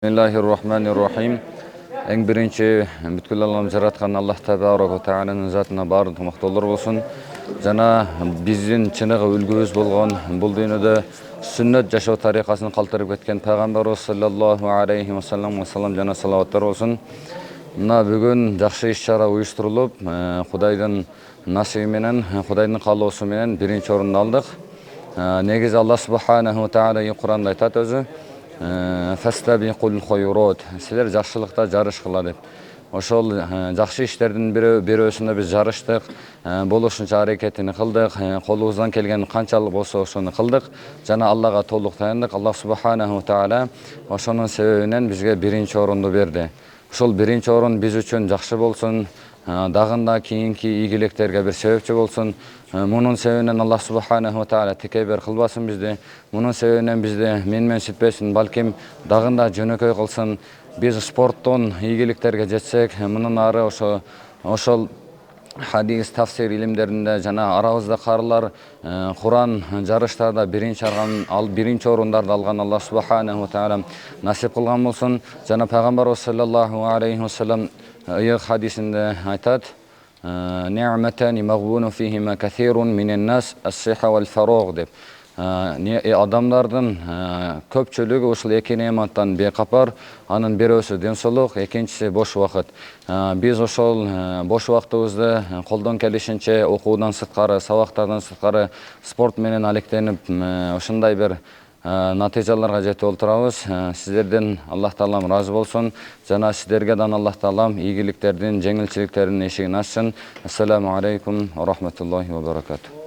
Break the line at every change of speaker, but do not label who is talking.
Bismillahirrahmanirrahim. Eң birinci бүткүл аламды жараткан Аллах Табарак ва Тааlanın затына баардык мактоолор болсун. Жана биздин чыныгы үлгүбүз болгон бул дүйнөдө сүннөт жашоо тарикасын калтырып кеткен пайгамбарыбыз саллаллаху алейхи ва салlam жана салаваттар болсун. Мына бүгүн жакшы иш-чара уюштурулуп, Кудайдын насиби менен, Кудайдын каалоосу менен биринчи орунду алдык. Негизи Аллах субханаху ва таала Кур'анда айтат өзү: «Фастабиқул хойрот». Силер жакшылыкта жарышкыла деп. Ошол жакшы иштердин бирөөсүндө биз жарыштык, болушунча аракетин кылдык, колубуздан келген канчалык болсо ошону кылдык жана Аллага толук таяндык. Аллах субханаху ва таала ошонун себебинен бизге биринчи орунду берди. Ошол биринчи орун биз үчүн жакшы болсун, дагында кийинки ийгиликтерге бир себепчи болсун. Мунун себебинен Аллах субханаху ва таала текебер кылбасын бизди. Мунун себебинен бизди менситпесин, балким дагында жөнөкөй кылсын. Биз спорттон ийгиликтерге жетсек, мунун ары ошол хадис, тафсир илимдеринде жана арабызда карылар Кур'ан жарыштарда биринчи орундарды алган Аллах субханаху ва таала насип кылган болсун. Жана пайгамбарыбыз саллаллаху алейхи ва салlam ыйык хадисинде айтат: «Ни'матани магбуну фихима касирун минен нас ас-сиха вал фарог» деп. Адамдардын көпчүлүгү ушул эки неаматтан бейкапар. Анын бирөөсү ден соолук, экинчиси бош убакыт. Биз ошол бош убактыбызды колдон келишинче окуудан сырткары, сабактардан сырткары спорт менен алектенип, ушундай бир натыйжаларга жетип отурабыз. Сиздерден Аллах таалам ыраазы болсун. Жана сиздерге дан Аллах таалам ийгиликтердин, жеңилчиликтердин эшигин ачсын. Ассаламу алейкум ва рахматуллахи ва баракатух.